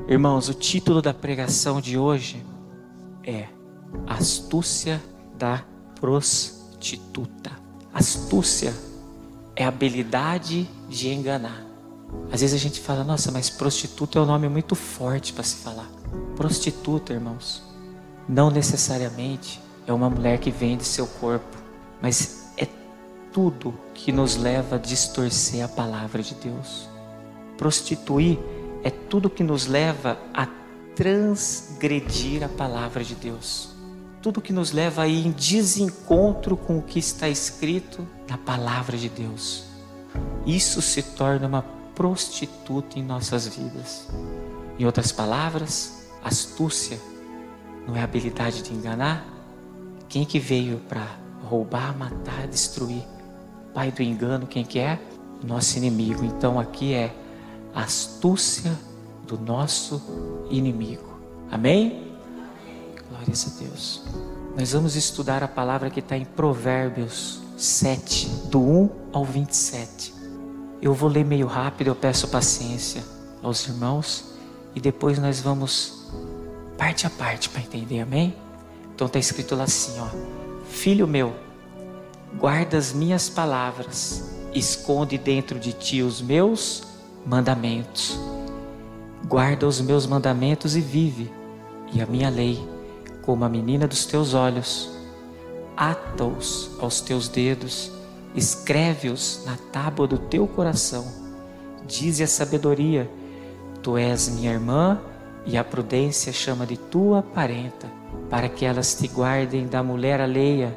Irmãos, o título da pregação de hoje é Astúcia da Prostituta. Astúcia é a habilidade de enganar. Às vezes a gente fala, nossa, mas prostituta é um nome muito forte para se falar. Prostituta, irmãos, não necessariamente é uma mulher que vende seu corpo, mas é tudo que nos leva a distorcer a palavra de Deus. Prostituir é tudo que nos leva a transgredir a palavra de Deus. Tudo que nos leva a ir em desencontro com o que está escrito na palavra de Deus. Isso se torna uma prostituta em nossas vidas. Em outras palavras, astúcia não é a habilidade de enganar? Quem que veio para roubar, matar, destruir? Pai do engano, quem que é? Nosso inimigo. Então aqui é a astúcia do nosso inimigo. Amém? Glórias a Deus. Nós vamos estudar a palavra que está em Provérbios 7, do 1 ao 27. Eu vou ler meio rápido, eu peço paciência aos irmãos e depois nós vamos parte a parte para entender, amém? Então está escrito lá assim, ó: Filho meu, guarda as minhas palavras, esconde dentro de ti os meus mandamentos. Guarda os meus mandamentos e vive, e a minha lei, como a menina dos teus olhos. Ata-os aos teus dedos, escreve-os na tábua do teu coração. Dize a sabedoria: tu és minha irmã, e a prudência chama de tua parenta, para que elas te guardem da mulher alheia,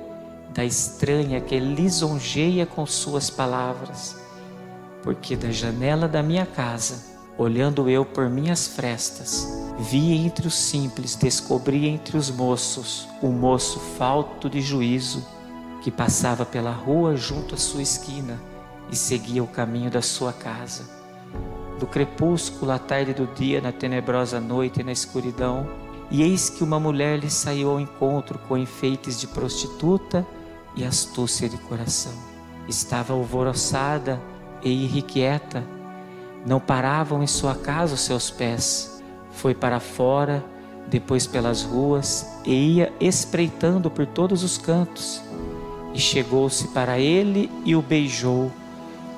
da estranha que lisonjeia com suas palavras. Porque da janela da minha casa, olhando eu por minhas frestas, vi entre os simples, descobri entre os moços, um moço falto de juízo, que passava pela rua junto à sua esquina e seguia o caminho da sua casa. Do crepúsculo à tarde do dia, na tenebrosa noite e na escuridão, e eis que uma mulher lhe saiu ao encontro com enfeites de prostituta e astúcia de coração. Estava alvoroçada e irrequieta, não paravam em sua casa os seus pés. Foi para fora, depois pelas ruas, e ia espreitando por todos os cantos. E chegou-se para ele e o beijou.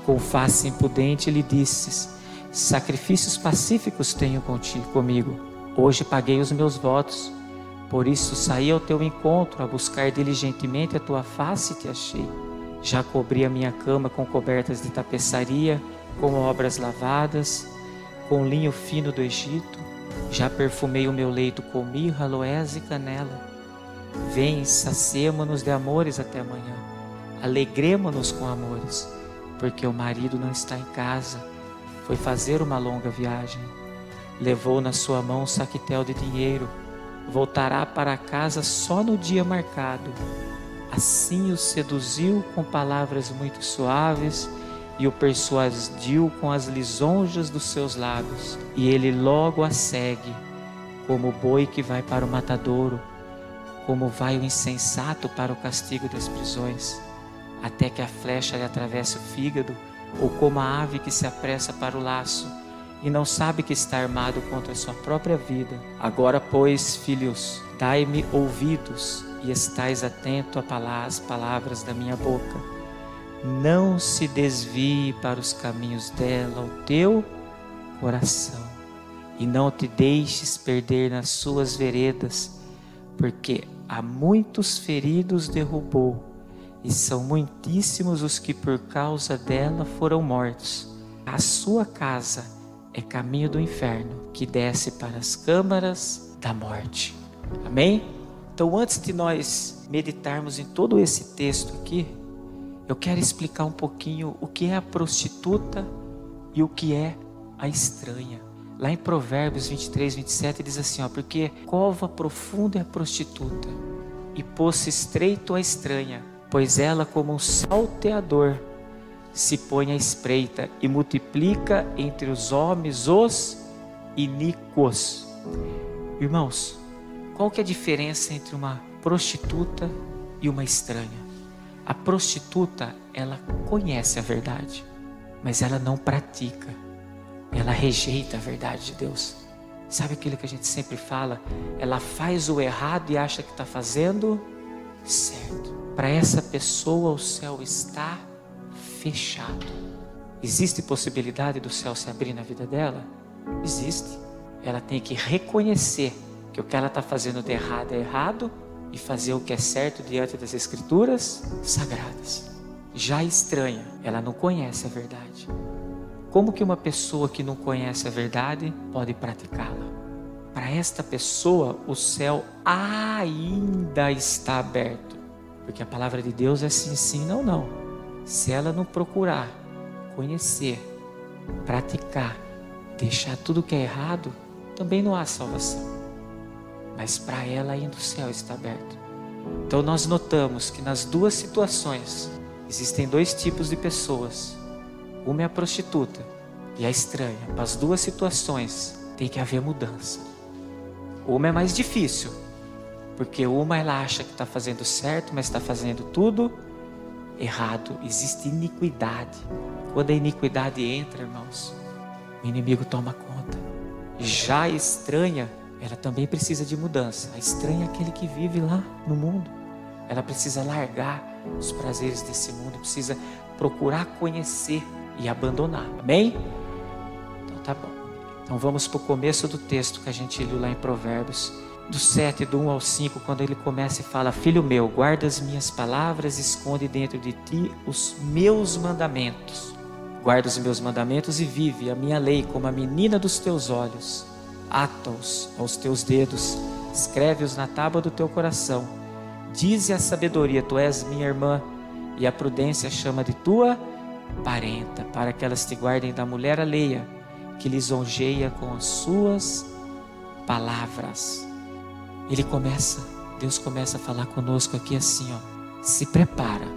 Com face impudente lhe disse: sacrifícios pacíficos tenho comigo. Hoje paguei os meus votos. Por isso saí ao teu encontro, a buscar diligentemente a tua face e te achei. Já cobri a minha cama com cobertas de tapeçaria, com obras lavadas, com linho fino do Egito. Já perfumei o meu leito com mirra, aloés e canela. Vem, saciemo-nos de amores até amanhã. Alegremo-nos com amores, porque o marido não está em casa. Foi fazer uma longa viagem. Levou na sua mão um saquetel de dinheiro. Voltará para casa só no dia marcado. Assim o seduziu com palavras muito suaves e o persuadiu com as lisonjas dos seus lábios. E ele logo a segue, como o boi que vai para o matadouro, como vai o insensato para o castigo das prisões, até que a flecha lhe atravesse o fígado, ou como a ave que se apressa para o laço e não sabe que está armado contra a sua própria vida. Agora, pois, filhos, dai-me ouvidos e estais atento às palavras da minha boca. Não se desvie para os caminhos dela o teu coração, e não te deixes perder nas suas veredas, porque a muitos feridos derrubou, e são muitíssimos os que por causa dela foram mortos. A sua casa é caminho do inferno, que desce para as câmaras da morte. Amém? Então, antes de nós meditarmos em todo esse texto aqui, eu quero explicar um pouquinho o que é a prostituta e o que é a estranha. Lá em Provérbios 23, 27 diz assim, ó: porque cova profunda é a prostituta, e poço estreito a estranha, pois ela como um salteador se põe à espreita e multiplica entre os homens os iníquos. Irmãos, qual que é a diferença entre uma prostituta e uma estranha? A prostituta, ela conhece a verdade, mas ela não pratica. Ela rejeita a verdade de Deus. Sabe aquilo que a gente sempre fala? Ela faz o errado e acha que está fazendo certo. Para essa pessoa o céu está fechado. Existe possibilidade do céu se abrir na vida dela? Existe. Ela tem que reconhecer que o que ela está fazendo de errado é errado e fazer o que é certo diante das Escrituras sagradas. Já estranha, ela não conhece a verdade. Como que uma pessoa que não conhece a verdade pode praticá-la? Para esta pessoa, o céu ainda está aberto. Porque a palavra de Deus é sim, sim, não, não. Se ela não procurar, conhecer, praticar, deixar tudo que é errado, também não há salvação. Mas para ela ainda o céu está aberto. Então nós notamos que nas duas situações existem dois tipos de pessoas. Uma é a prostituta e a estranha. Para as duas situações tem que haver mudança. Uma é mais difícil, porque uma ela acha que está fazendo certo, mas está fazendo tudo errado. Existe iniquidade. Quando a iniquidade entra, irmãos, o inimigo toma conta. Já a estranha, ela também precisa de mudança. A estranha é aquele que vive lá no mundo. Ela precisa largar os prazeres desse mundo, precisa procurar conhecer e abandonar. Amém? Então tá bom. Então vamos para o começo do texto que a gente leu lá em Provérbios, do 7, do 1 ao 5, quando ele começa e fala: Filho meu, guarda as minhas palavras, esconde dentro de ti os meus mandamentos. Guarda os meus mandamentos e vive a minha lei como a menina dos teus olhos. Ata-os aos teus dedos, escreve-os na tábua do teu coração. Dize a sabedoria: tu és minha irmã, e a prudência chama de tua parenta, para que elas te guardem da mulher alheia, que lisonjeia com as suas palavras. Deus começa a falar conosco aqui assim, ó: se prepara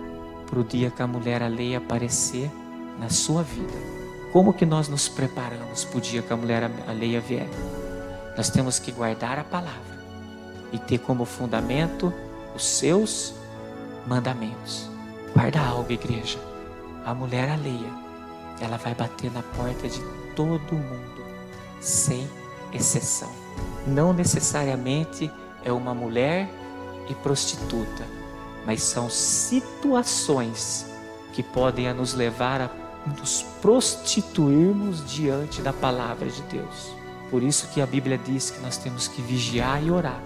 para o dia que a mulher alheia aparecer na sua vida. Como que nós nos preparamos para o dia que a mulher alheia vier? Nós temos que guardar a palavra e ter como fundamento os seus mandamentos. Guarda algo, igreja. A mulher alheia, ela vai bater na porta de todo mundo, sem exceção. Não necessariamente é uma mulher e prostituta, mas são situações que podem nos levar a nos prostituirmos diante da palavra de Deus. Por isso que a Bíblia diz que nós temos que vigiar e orar,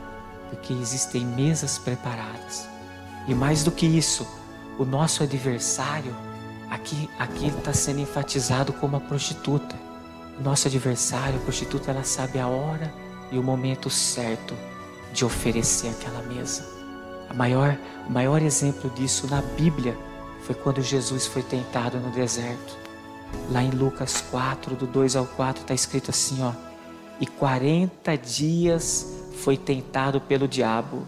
porque existem mesas preparadas. E mais do que isso, o nosso adversário, aqui ele está sendo enfatizado como a prostituta. O nosso adversário, a prostituta, ela sabe a hora e o momento certo de oferecer aquela mesa. O maior exemplo disso na Bíblia foi quando Jesus foi tentado no deserto. Lá em Lucas 4, do 2 ao 4, está escrito assim, ó: e 40 dias foi tentado pelo diabo,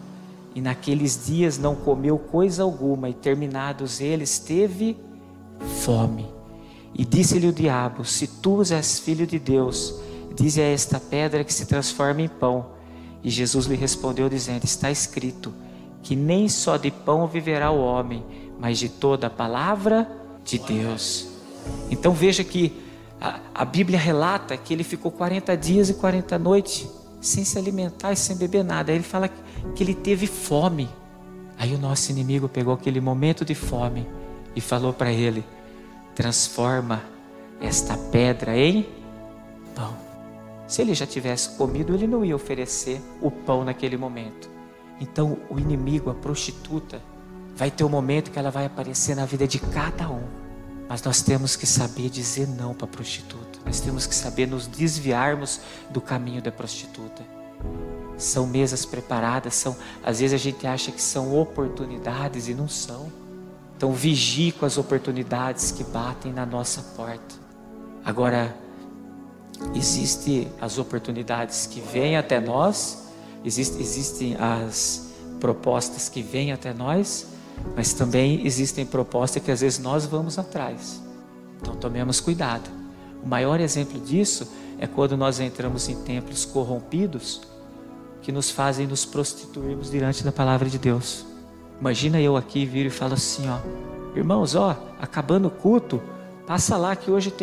e naqueles dias não comeu coisa alguma, e terminados eles, teve fome. E disse-lhe o diabo: se tu és filho de Deus, dize a esta pedra que se transforme em pão. E Jesus lhe respondeu dizendo: está escrito que nem só de pão viverá o homem, mas de toda a palavra de Deus. Então veja que a Bíblia relata que ele ficou 40 dias e 40 noites sem se alimentar e sem beber nada. Aí ele fala que ele teve fome. Aí o nosso inimigo pegou aquele momento de fome e falou para ele: transforma esta pedra em pão. Se ele já tivesse comido, ele não ia oferecer o pão naquele momento. Então o inimigo, a prostituta, vai ter um momento que ela vai aparecer na vida de cada um. Mas nós temos que saber dizer não para a prostituta. Nós temos que saber nos desviarmos do caminho da prostituta. São mesas preparadas, às vezes a gente acha que são oportunidades e não são. Então vigie com as oportunidades que batem na nossa porta. Agora, existem as oportunidades que vêm até nós, existem as propostas que vêm até nós, mas também existem propostas que às vezes nós vamos atrás. Então tomemos cuidado. O maior exemplo disso é quando nós entramos em templos corrompidos que nos fazem nos prostituirmos diante da palavra de Deus. Imagina eu aqui viro e falo assim, ó: irmãos, ó, acabando o culto, passa lá que hoje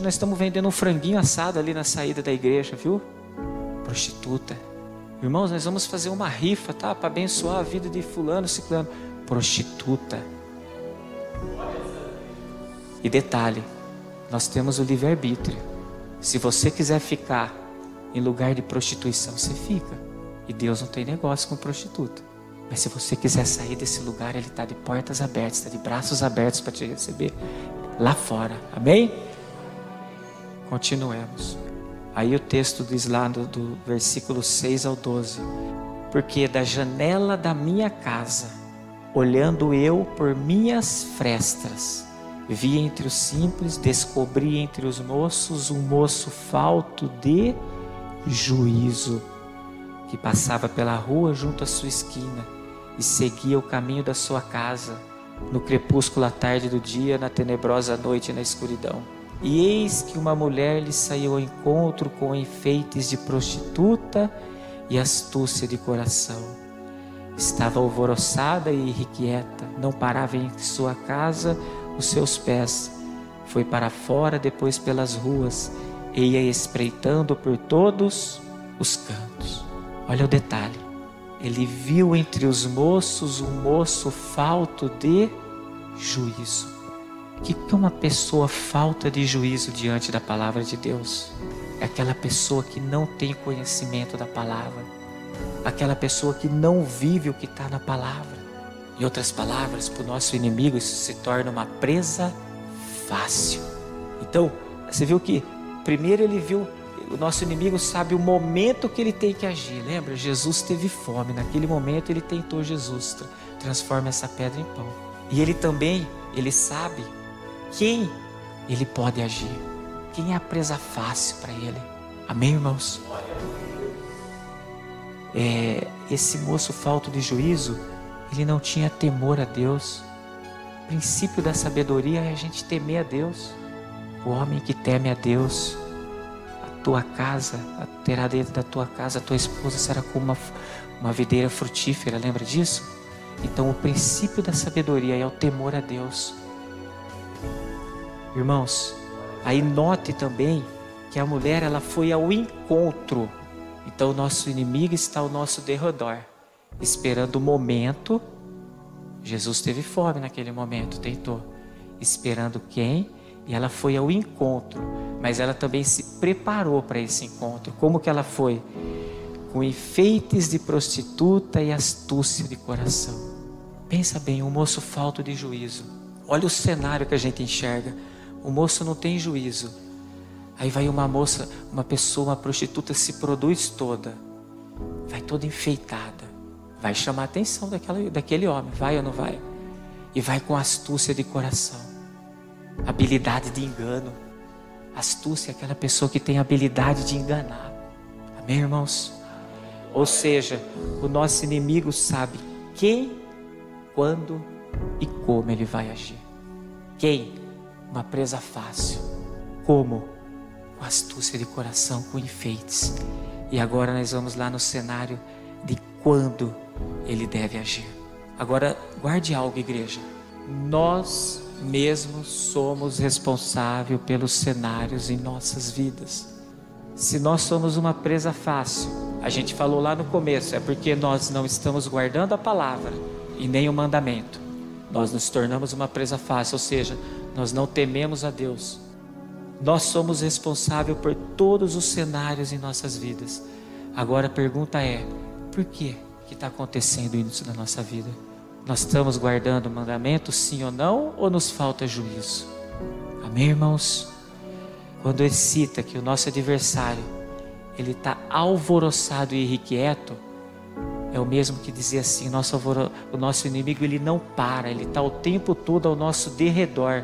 nós estamos vendendo um franguinho assado ali na saída da igreja, viu? prostituta. Irmãos, nós vamos fazer uma rifa, tá? Para abençoar a vida de fulano, ciclano. Prostituta. E detalhe, nós temos o livre-arbítrio. Se você quiser ficar em lugar de prostituição, você fica. E Deus não tem negócio com prostituta. Mas se você quiser sair desse lugar, Ele está de portas abertas, está de braços abertos para te receber lá fora. Amém? Continuemos. Aí o texto diz lá do versículo 6 ao 12. Porque da janela da minha casa, olhando eu por minhas frestas, vi entre os simples, descobri entre os moços um moço falto de juízo, que passava pela rua junto à sua esquina e seguia o caminho da sua casa, no crepúsculo à tarde do dia, na tenebrosa noite e na escuridão. E eis que uma mulher lhe saiu ao encontro com enfeites de prostituta e astúcia de coração. Estava alvoroçada e irrequieta, não parava em sua casa os seus pés. Foi para fora, depois pelas ruas, e ia espreitando por todos os cantos. Olha o detalhe. Ele viu entre os moços um moço falto de juízo. O que é uma pessoa falta de juízo diante da palavra de Deus? É aquela pessoa que não tem conhecimento da palavra. Aquela pessoa que não vive o que está na palavra. Em outras palavras, para o nosso inimigo isso se torna uma presa fácil. Então, você viu que primeiro ele viu, o nosso inimigo sabe o momento que ele tem que agir. Lembra? Jesus teve fome, naquele momento ele tentou Jesus, transforma essa pedra em pão. E ele também, ele sabe quem ele pode agir, quem é a presa fácil para ele. Amém, irmãos? Esse moço falto de juízo, ele não tinha temor a Deus. O princípio da sabedoria é a gente temer a Deus. O homem que teme a Deus, a tua casa, terá dentro da tua casa, a tua esposa será como uma videira frutífera, lembra disso? Então o princípio da sabedoria é o temor a Deus. Irmãos, aí note também que a mulher ela foi ao encontro. Então o nosso inimigo está ao nosso derredor, esperando o momento. Jesus teve fome naquele momento, tentou. Esperando quem? E ela foi ao encontro, mas ela também se preparou para esse encontro. Como que ela foi? Com enfeites de prostituta e astúcia de coração. Pensa bem, um moço falto de juízo. Olha o cenário que a gente enxerga. O moço não tem juízo. Aí vai uma moça, uma pessoa, uma prostituta, se produz toda. Vai toda enfeitada. Vai chamar a atenção daquele homem. Vai ou não vai? E vai com astúcia de coração. Habilidade de engano. Astúcia é aquela pessoa que tem habilidade de enganar. Amém, irmãos? Ou seja, o nosso inimigo sabe quem, quando e como ele vai agir. Quem? Uma presa fácil. Como? Com astúcia de coração, com enfeites. E agora nós vamos lá no cenário de quando ele deve agir. Agora, guarde algo, igreja. Nós mesmos somos responsáveis pelos cenários em nossas vidas. Se nós somos uma presa fácil, a gente falou lá no começo, é porque nós não estamos guardando a palavra e nem o mandamento. Nós nos tornamos uma presa fácil, ou seja, nós não tememos a Deus. Nós somos responsáveis por todos os cenários em nossas vidas. Agora a pergunta é, por que está acontecendo isso na nossa vida? Nós estamos guardando o mandamento, sim ou não, ou nos falta juízo? Amém, irmãos? Quando ele cita que o nosso adversário, ele está alvoroçado e irrequieto, é o mesmo que dizer assim, o nosso inimigo ele não para, ele está o tempo todo ao nosso derredor,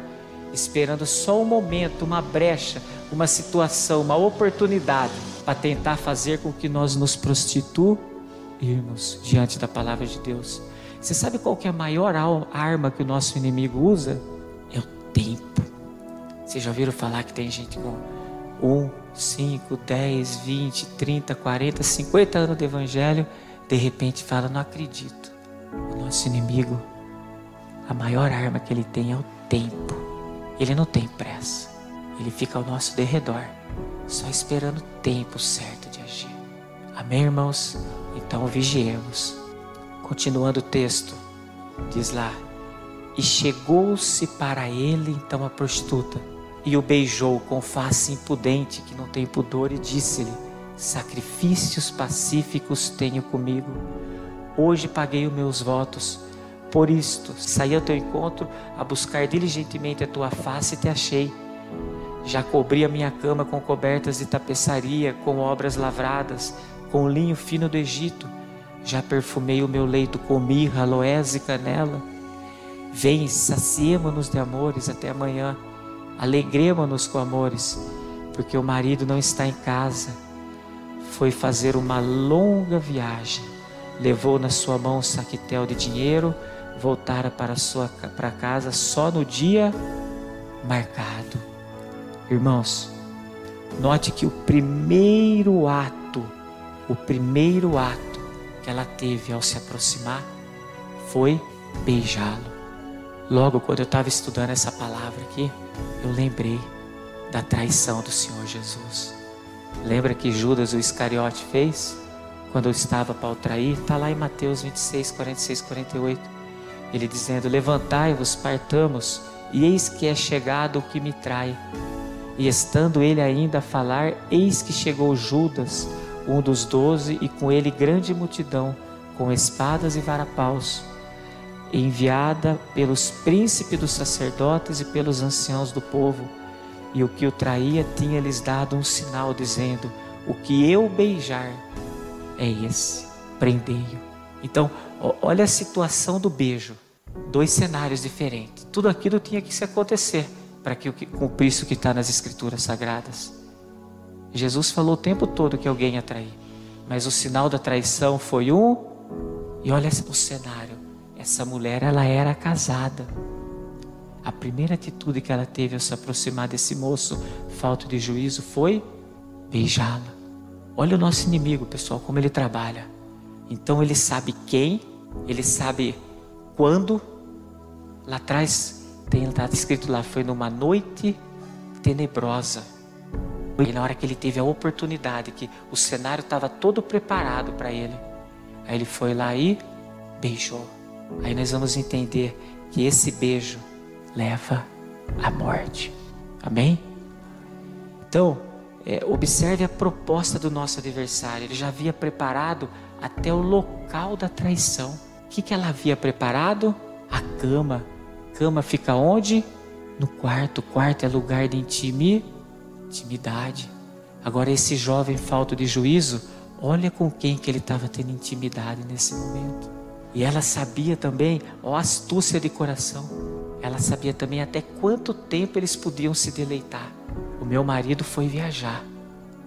esperando só um momento, uma brecha, uma situação, uma oportunidade para tentar fazer com que nós nos prostituirmos diante da palavra de Deus. Você sabe qual que é a maior arma que o nosso inimigo usa? É o tempo. Vocês já ouviram falar que tem gente com 1, 5, 10, 20, 30, 40, 50 anos de evangelho, de repente fala, não acredito. O nosso inimigo, a maior arma que ele tem é o tempo. Ele não tem pressa. Ele fica ao nosso derredor, só esperando o tempo certo de agir. Amém, irmãos? Então vigiemos. Continuando o texto, diz lá: e chegou-se para ele então a prostituta, e o beijou com face impudente, que não tem pudor, e disse-lhe: sacrifícios pacíficos tenho comigo, hoje paguei os meus votos, por isto saí ao teu encontro a buscar diligentemente a tua face e te achei. Já cobri a minha cama com cobertas de tapeçaria, com obras lavradas, com linho fino do Egito. Já perfumei o meu leito com mirra, aloés e canela. Vem, saciemo-nos de amores até amanhã, alegremo-nos com amores, porque o marido não está em casa, foi fazer uma longa viagem, levou na sua mão um saquetel de dinheiro, voltara para casa só no dia marcado. Irmãos, note que o primeiro ato que ela teve ao se aproximar foi beijá-lo. Logo, quando eu estava estudando essa palavra aqui, eu lembrei da traição do Senhor Jesus. Lembra que Judas, o Iscariote, fez? Quando eu estava para o trair, está lá em Mateus 26, 46, 48. Ele dizendo: levantai-vos, partamos, e eis que é chegado o que me trai. E estando ele ainda a falar, eis que chegou Judas, um dos 12, e com ele grande multidão, com espadas e varapaus, enviada pelos príncipes dos sacerdotes e pelos anciãos do povo. E o que o traía tinha-lhes dado um sinal, dizendo: o que eu beijar é esse, prendei-o. Então, olha a situação do beijo. 2 cenários diferentes. Tudo aquilo tinha que se acontecer para que cumprisse o que está nas Escrituras Sagradas. Jesus falou o tempo todo que alguém ia trair, mas o sinal da traição foi e olha o cenário. Essa mulher, ela era casada. A primeira atitude que ela teve ao se aproximar desse moço falto de juízo foi beijá-la. Olha o nosso inimigo, pessoal, como ele trabalha. Então ele sabe quem, ele sabe quando. Lá atrás está escrito lá, foi numa noite tenebrosa. E na hora que ele teve a oportunidade, que o cenário estava todo preparado para ele, aí ele foi lá e beijou. Aí nós vamos entender que esse beijo leva à morte. Amém? Então, observe a proposta do nosso adversário. Ele já havia preparado até o local da traição. O que ela havia preparado? A cama. Cama fica onde? No quarto. O quarto é lugar de intimidade. Agora esse jovem falto de juízo, olha com quem que ele estava tendo intimidade nesse momento. E ela sabia também, ó, astúcia de coração, ela sabia também até quanto tempo eles podiam se deleitar. O meu marido foi viajar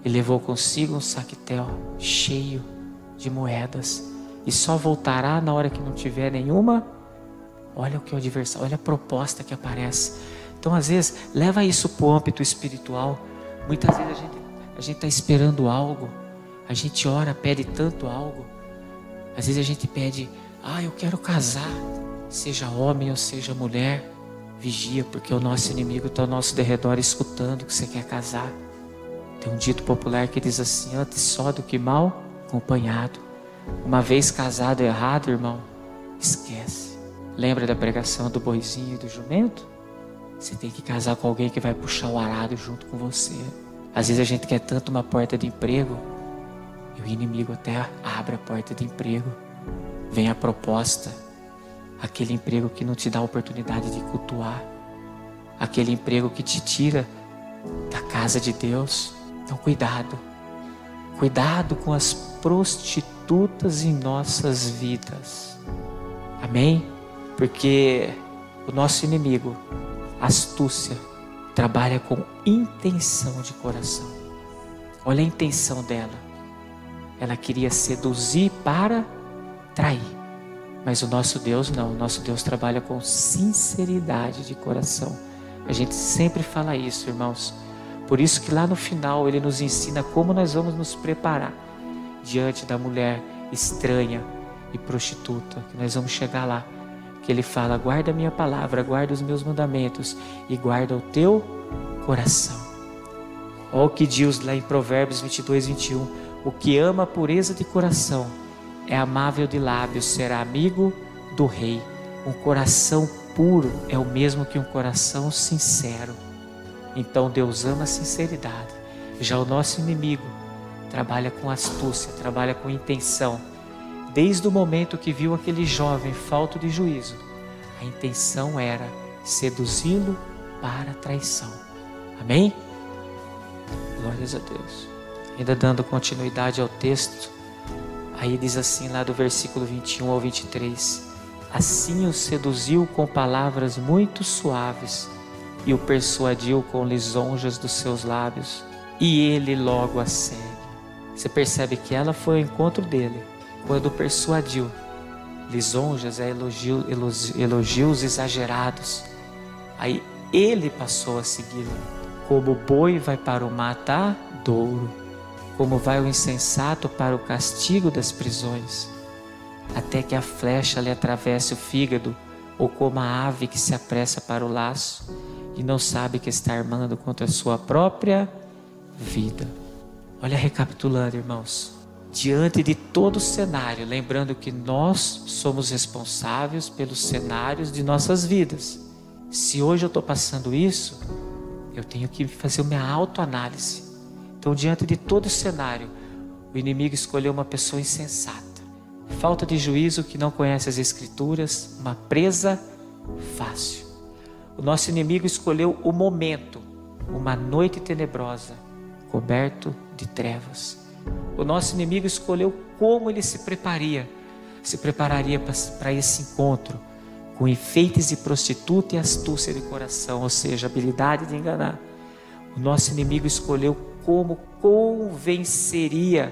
e levou consigo um saquetel cheio de moedas e só voltará na hora que não tiver nenhuma. Olha o que é o adversário, olha a proposta que aparece. Então às vezes leva isso para o âmbito espiritual. Muitas vezes a gente está esperando algo, a gente ora, pede tanto algo. Às vezes a gente pede: eu quero casar, seja homem ou seja mulher. Vigia, porque o nosso inimigo está ao nosso derredor escutando que você quer casar. Tem um dito popular que diz assim: antes só do que mal acompanhado. Uma vez casado errado, irmão, esquece. Lembra da pregação do boizinho e do jumento? Você tem que casar com alguém que vai puxar o arado junto com você. Às vezes a gente quer tanto uma porta de emprego, e o inimigo até abre a porta de emprego. Vem a proposta, aquele emprego que não te dá a oportunidade de cultuar, aquele emprego que te tira da casa de Deus. Então cuidado com as prostitutas em nossas vidas. Amém? Porque o nosso inimigo, astúcia, trabalha com intenção de coração. Olha a intenção dela. Ela queria seduzir para trair. Mas o nosso Deus não. O nosso Deus trabalha com sinceridade de coração. A gente sempre fala isso, irmãos. Por isso que lá no final ele nos ensina como nós vamos nos preparar diante da mulher estranha e prostituta. Que nós vamos chegar lá. Que ele fala: guarda a minha palavra, guarda os meus mandamentos e guarda o teu coração. Olha o que diz lá em Provérbios 22, 21. O que ama a pureza de coração é amável de lábios, será amigo do rei. Um coração puro é o mesmo que um coração sincero. Então Deus ama a sinceridade. Já o nosso inimigo trabalha com astúcia, trabalha com intenção. Desde o momento que viu aquele jovem falto de juízo, a intenção era seduzi-lo para a traição. Amém? Glórias a Deus. Ainda dando continuidade ao texto, aí diz assim lá do versículo 21 ao 23: assim o seduziu com palavras muito suaves e o persuadiu com lisonjas dos seus lábios, e ele logo a segue. Você percebe que ela foi ao encontro dele quando o persuadiu. Lisonjas é elogios exagerados. Aí ele passou a segui-la. Como o boi vai para o matadouro, como vai o insensato para o castigo das prisões, até que a flecha lhe atravesse o fígado, ou como a ave que se apressa para o laço e não sabe que está armando contra a sua própria vida. Olha, recapitulando, irmãos, diante de todo o cenário, lembrando que nós somos responsáveis pelos cenários de nossas vidas. Se hoje eu estou passando isso, eu tenho que fazer minha autoanálise. Então, diante de todo o cenário, o inimigo escolheu uma pessoa insensata, falta de juízo, que não conhece as escrituras, uma presa fácil. O nosso inimigo escolheu o momento, uma noite tenebrosa, coberto de trevas. O nosso inimigo escolheu como ele se prepararia para esse encontro, com enfeites de prostituta e astúcia de coração, ou seja, habilidade de enganar. O nosso inimigo escolheu como convenceria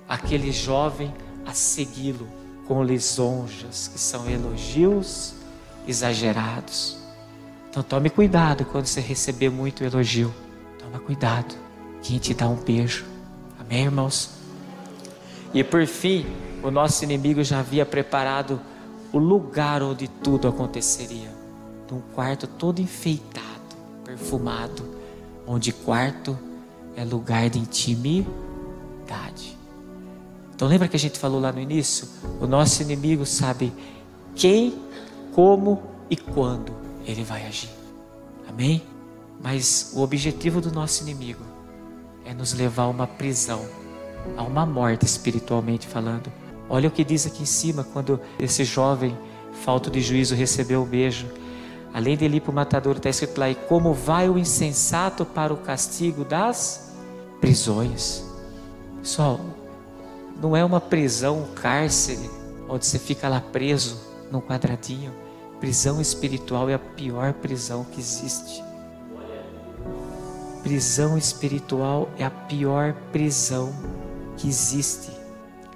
aquele jovem a segui-lo, com lisonjas, que são elogios exagerados. Então tome cuidado quando você receber muito elogio. Toma cuidado, quem te dá um beijo. Amém, irmãos? E por fim, o nosso inimigo já havia preparado o lugar onde tudo aconteceria. Num quarto todo enfeitado, perfumado, onde quarto é lugar de intimidade. Então lembra que a gente falou lá no início? O nosso inimigo sabe quem, como e quando ele vai agir. Amém? Mas o objetivo do nosso inimigo é nos levar a uma prisão, a uma morte espiritualmente falando. Olha o que diz aqui em cima, quando esse jovem falto de juízo recebeu o beijo. Além de ele ir para o matadouro, está escrito lá: e como vai o insensato para o castigo das prisões. Pessoal, não é uma prisão, um cárcere, onde você fica lá preso num quadradinho. Prisão espiritual é a pior prisão que existe. Prisão espiritual é a pior prisão que existe.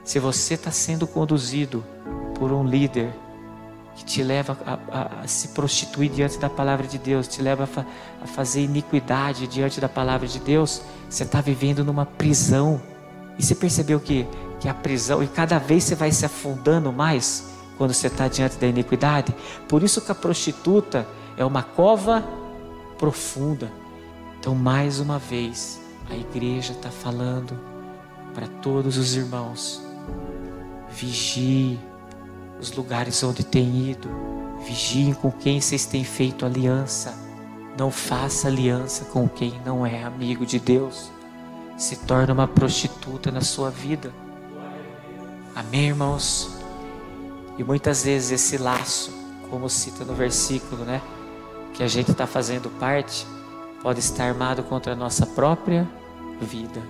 Se você está sendo conduzido por um líder que te leva a se prostituir diante da palavra de Deus, te leva a fazer iniquidade diante da palavra de Deus, você está vivendo numa prisão. E você percebeu que a prisão, e cada vez você vai se afundando mais quando você está diante da iniquidade? Por isso que a prostituta é uma cova profunda. Então, mais uma vez, a igreja está falando para todos os irmãos: vigie os lugares onde tem ido, vigiem com quem vocês têm feito aliança. Não faça aliança com quem não é amigo de Deus. Se torna uma prostituta na sua vida. Amém, irmãos? E muitas vezes esse laço, como cita no versículo, né, que a gente está fazendo parte, pode estar armado contra a nossa própria vida.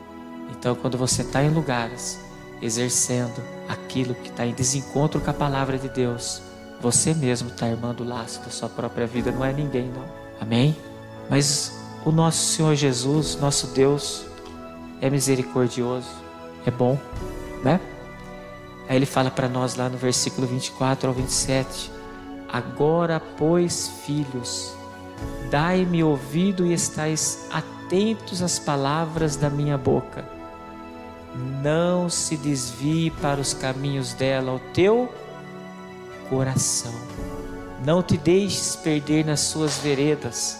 Então, quando você está em lugares exercendo aquilo que está em desencontro com a palavra de Deus, você mesmo está armando o laço da sua própria vida, não é ninguém, não. Amém? Mas o nosso Senhor Jesus, nosso Deus, é misericordioso, é bom, né? Aí ele fala para nós lá no versículo 24 ao 27: agora, pois, filhos, dai-me ouvido e estais atentos às palavras da minha boca. Não se desvie para os caminhos dela o teu coração. Não te deixes perder nas suas veredas,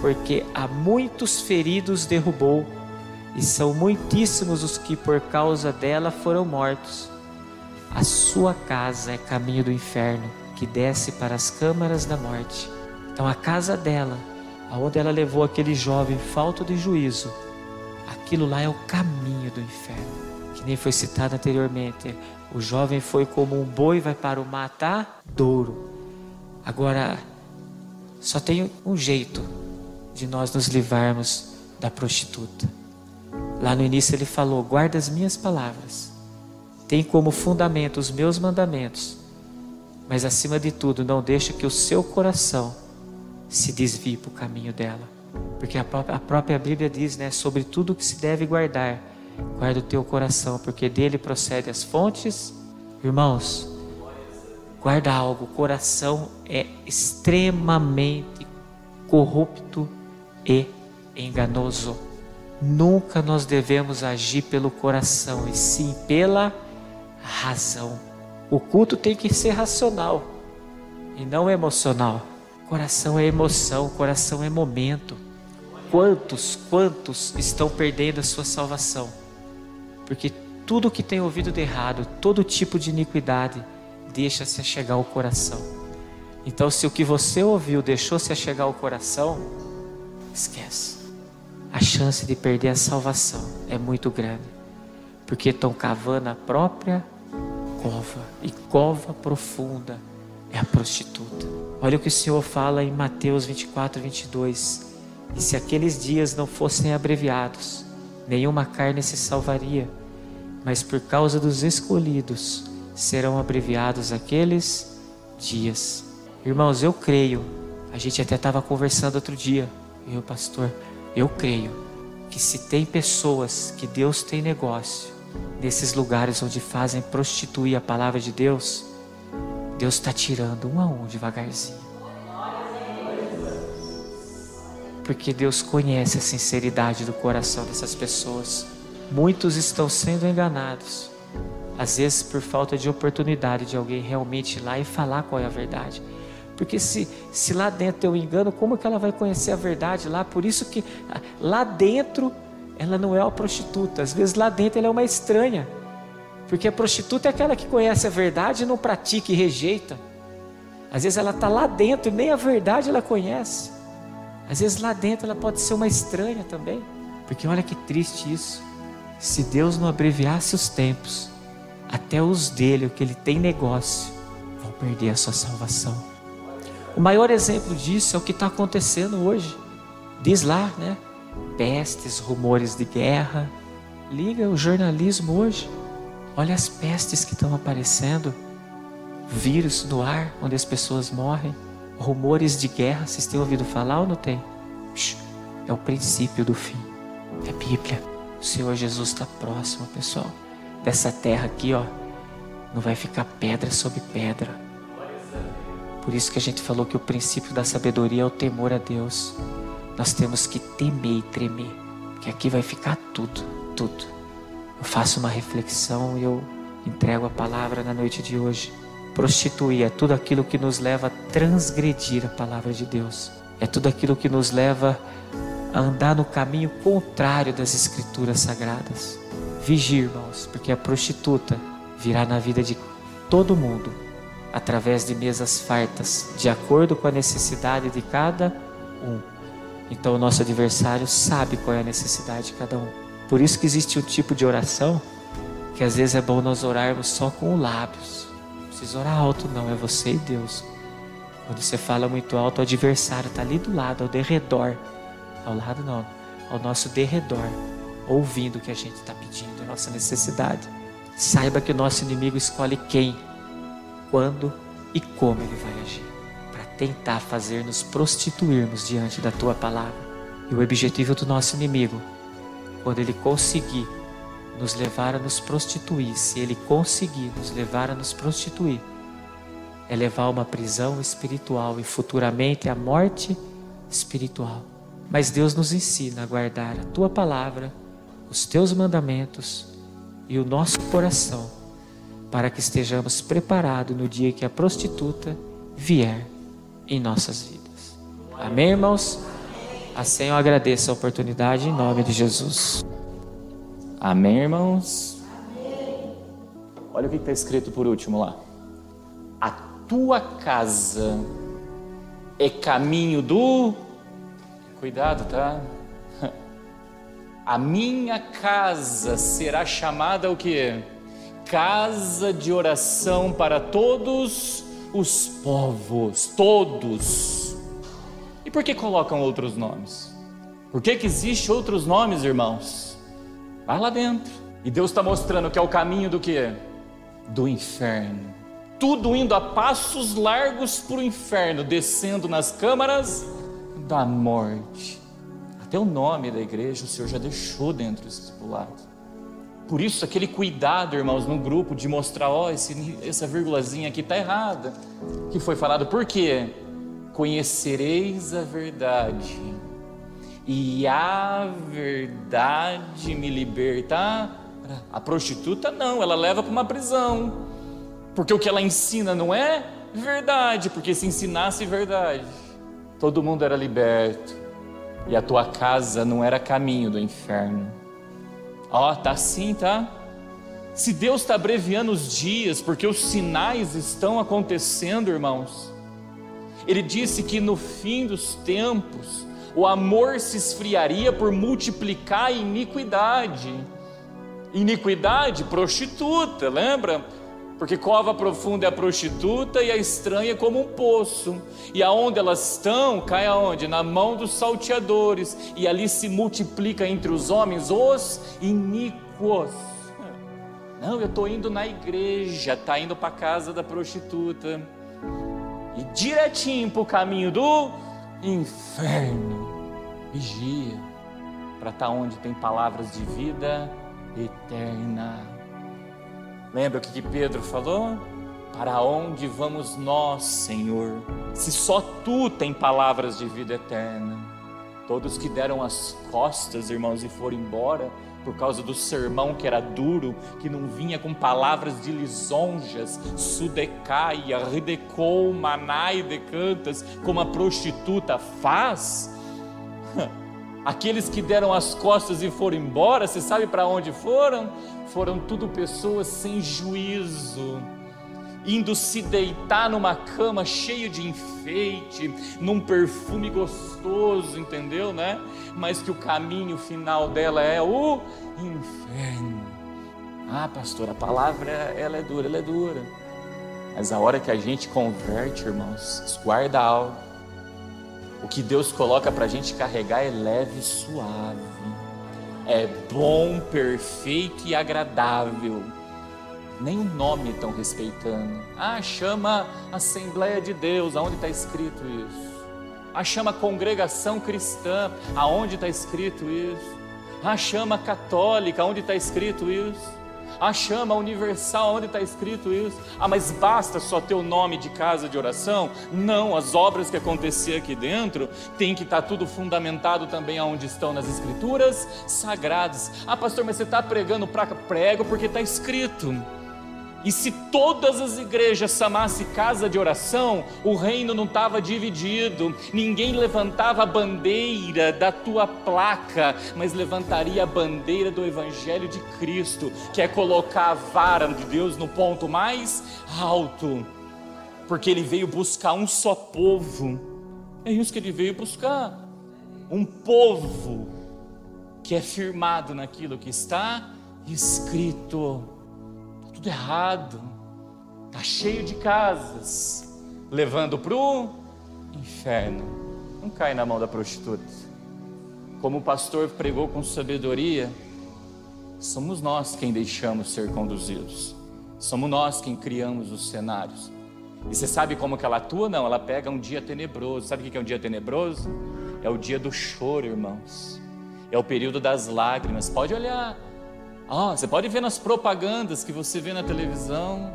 porque há muitos feridos derrubou e são muitíssimos os que por causa dela foram mortos. A sua casa é caminho do inferno, que desce para as câmaras da morte. Então a casa dela, aonde ela levou aquele jovem falto de juízo, aquilo lá é o caminho do inferno. Que nem foi citado anteriormente, o jovem foi como um boi, vai para o matadouro. Agora, só tem um jeito de nós nos livrarmos da prostituta. Lá no início ele falou: guarda as minhas palavras, tem como fundamento os meus mandamentos, mas acima de tudo não deixa que o seu coração se desvie para o caminho dela, porque a própria Bíblia diz, né, sobre tudo que se deve guardar, guarda o teu coração, porque dele procedem as fontes. Irmãos, guarda algo, o coração é extremamente corrupto e enganoso. Nunca nós devemos agir pelo coração, e sim pela razão. O culto tem que ser racional e não emocional. Coração é emoção, coração é momento. Quantos estão perdendo a sua salvação? Porque tudo que tem ouvido de errado, todo tipo de iniquidade, deixa-se achegar ao coração. Então, se o que você ouviu deixou-se achegar ao coração, esquece. A chance de perder a salvação é muito grande, porque estão cavando a própria cova, e cova profunda é a prostituta. Olha o que o Senhor fala em Mateus 24, 22. E se aqueles dias não fossem abreviados, nenhuma carne se salvaria, mas por causa dos escolhidos serão abreviados aqueles dias. Irmãos, eu creio, a gente até estava conversando outro dia, eu, pastor, eu creio que se tem pessoas que Deus tem negócio nesses lugares onde fazem prostituir a palavra de Deus, Deus está tirando um a um devagarzinho. Porque Deus conhece a sinceridade do coração dessas pessoas. Muitos estão sendo enganados, às vezes por falta de oportunidade de alguém realmente ir lá e falar qual é a verdade. Porque se lá dentro tem um engano, como que ela vai conhecer a verdade lá? Por isso que lá dentro ela não é uma prostituta, às vezes lá dentro ela é uma estranha. Porque a prostituta é aquela que conhece a verdade e não pratica e rejeita. Às vezes ela está lá dentro e nem a verdade ela conhece. Às vezes lá dentro ela pode ser uma estranha também. Porque olha que triste isso. Se Deus não abreviasse os tempos, até os dele, o que ele tem negócio, vão perder a sua salvação. O maior exemplo disso é o que está acontecendo hoje. Diz lá, né? Pestes, rumores de guerra. Liga o jornalismo hoje. Olha as pestes que estão aparecendo. Vírus no ar, onde as pessoas morrem. Rumores de guerra. Vocês têm ouvido falar ou não tem? É o princípio do fim. É Bíblia. O Senhor Jesus está próximo, pessoal. Dessa terra aqui, ó, não vai ficar pedra sobre pedra. Por isso que a gente falou que o princípio da sabedoria é o temor a Deus. Nós temos que temer e tremer, porque aqui vai ficar tudo. Eu faço uma reflexão e eu entrego a palavra na noite de hoje. Prostituir é tudo aquilo que nos leva a transgredir a palavra de Deus. É tudo aquilo que nos leva a andar no caminho contrário das Escrituras Sagradas. Vigie, irmãos, porque a prostituta virá na vida de todo mundo, através de mesas fartas, de acordo com a necessidade de cada um. Então o nosso adversário sabe qual é a necessidade de cada um. Por isso que existe um tipo de oração que às vezes é bom nós orarmos só com os lábios. Não precisa orar alto não, é você e Deus. Quando você fala muito alto, o adversário está ali do lado, ao derredor. Ao lado não, ao nosso derredor, ouvindo o que a gente está pedindo, a nossa necessidade. Saiba que o nosso inimigo escolhe quem, quando e como ele vai agir, para tentar fazer nos prostituirmos diante da tua palavra. E o objetivo do nosso inimigo, quando ele conseguir nos levar a nos prostituir, se ele conseguir nos levar a nos prostituir, é levar a uma prisão espiritual e futuramente a morte espiritual. Mas Deus nos ensina a guardar a tua palavra, os teus mandamentos e o nosso coração, para que estejamos preparados no dia que a prostituta vier em nossas vidas. Amém, irmãos? Assim eu agradeço a oportunidade em nome de Jesus. Amém, irmãos? Amém. Olha o que está escrito por último lá. A tua casa é caminho do... Cuidado, tá? A minha casa será chamada o quê? Casa de oração para todos os povos, todos. E por que colocam outros nomes? Por que existem outros nomes, irmãos? Vai lá dentro. E Deus está mostrando que é o caminho do quê? Do inferno. Tudo indo a passos largos para o inferno, descendo nas câmaras da morte. Até o nome da igreja o Senhor já deixou dentro estipulado. Por isso aquele cuidado, irmãos, no grupo de mostrar, essa vírgulazinha aqui está errada, que foi falado. Por quê? Conhecereis a verdade e a verdade me libertará. A prostituta não, ela leva para uma prisão, porque o que ela ensina não é verdade, porque se ensinasse verdade, todo mundo era liberto. E a tua casa não era caminho do inferno. Tá assim, tá? Se Deus está abreviando os dias, porque os sinais estão acontecendo, irmãos. Ele disse que no fim dos tempos, o amor se esfriaria por multiplicar a iniquidade. Iniquidade, prostituta, lembra? Porque cova profunda é a prostituta e a estranha é como um poço. E aonde elas estão, cai aonde? Na mão dos salteadores. E ali se multiplica entre os homens os iníquos. Não, eu estou indo na igreja, está indo para a casa da prostituta. E direitinho para o caminho do inferno. Vigia, para estar onde tem palavras de vida eterna. Lembra o que Pedro falou? Para onde vamos nós, Senhor? Se só Tu tem palavras de vida eterna. Todos que deram as costas, irmãos, e foram embora por causa do sermão que era duro, que não vinha com palavras de lisonjas, sudecaia, ridecou, manai, decantas, como a prostituta faz. Aqueles que deram as costas e foram embora, você sabe para onde foram? Foram tudo pessoas sem juízo, indo se deitar numa cama cheia de enfeite, num perfume gostoso, entendeu, né? Mas que o caminho final dela é o inferno. Pastor, a palavra ela é dura, mas a hora que a gente converte, irmãos, guarda algo. O que Deus coloca para a gente carregar é leve e suave, é bom, perfeito e agradável. Nem o nome estão respeitando. Chama Assembleia de Deus, aonde está escrito isso? Chama Congregação Cristã, aonde está escrito isso? Chama Católica, aonde está escrito isso? Chama Universal, onde está escrito isso? Mas basta só ter o nome de casa de oração? Não, as obras que aconteciam aqui dentro tem que estar tudo fundamentado também aonde estão nas escrituras sagradas. Pastor, mas você está pregando prego porque está escrito. E se todas as igrejas chamassem casa de oração, o reino não estava dividido, ninguém levantava a bandeira da tua placa, mas levantaria a bandeira do Evangelho de Cristo, que é colocar a vara de Deus no ponto mais alto, porque Ele veio buscar um só povo. É isso que Ele veio buscar, um povo que é firmado naquilo que está escrito. Tudo errado, está cheio de casas, levando para o inferno. Não cai na mão da prostituta. Como o pastor pregou com sabedoria, somos nós quem deixamos ser conduzidos, somos nós quem criamos os cenários. E você sabe como que ela atua? Não, ela pega um dia tenebroso. Sabe o que é um dia tenebroso? É o dia do choro, irmãos, é o período das lágrimas. Pode olhar. Você pode ver nas propagandas que você vê na televisão.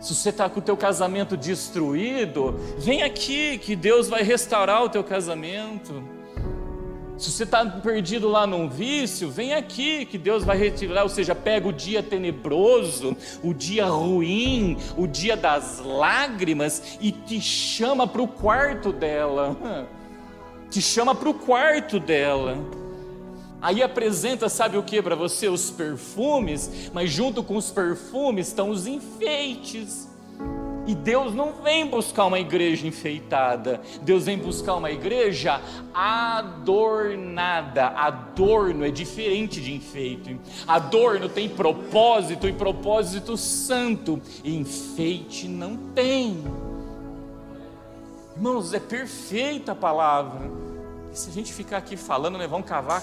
Se você está com o teu casamento destruído, vem aqui que Deus vai restaurar o teu casamento. Se você está perdido lá num vício, vem aqui que Deus vai retirar. Ou seja, pega o dia tenebroso, o dia ruim, o dia das lágrimas e te chama para o quarto dela. Te chama para o quarto dela. Aí apresenta, sabe o que para você? Os perfumes, mas junto com os perfumes estão os enfeites. E Deus não vem buscar uma igreja enfeitada, Deus vem buscar uma igreja adornada. Adorno é diferente de enfeite. Adorno tem propósito, e propósito santo, e enfeite não tem. Irmãos, é perfeita a palavra. E se a gente ficar aqui falando, né, vamos cavar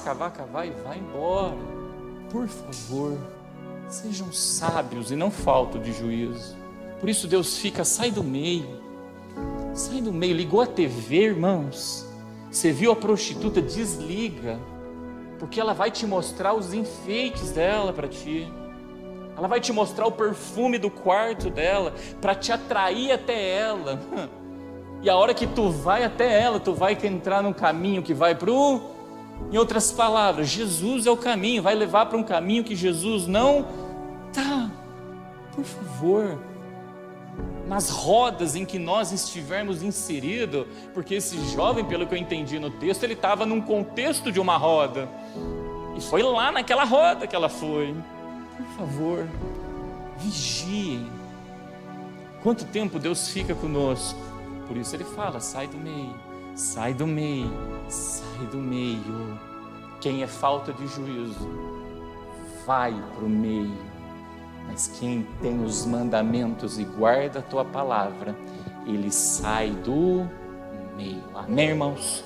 e vai embora. Por favor, sejam sábios e não faltem de juízo. Por isso Deus fica, sai do meio, ligou a TV, irmãos, você viu a prostituta, desliga, porque ela vai te mostrar os enfeites dela para ti, ela vai te mostrar o perfume do quarto dela, para te atrair até ela, e a hora que tu vai até ela, tu vai entrar num caminho que vai em outras palavras, Jesus é o caminho, vai levar para um caminho que Jesus não tá. Por favor, nas rodas em que nós estivermos inseridos, porque esse jovem, pelo que eu entendi no texto, ele estava num contexto de uma roda, e foi lá naquela roda que ela foi. Por favor, vigiem. Quanto tempo Deus fica conosco? Por isso ele fala, sai do meio, sai do meio, sai do meio. Quem é falta de juízo, vai para o meio. Mas quem tem os mandamentos e guarda a tua palavra, ele sai do meio. Amém, irmãos?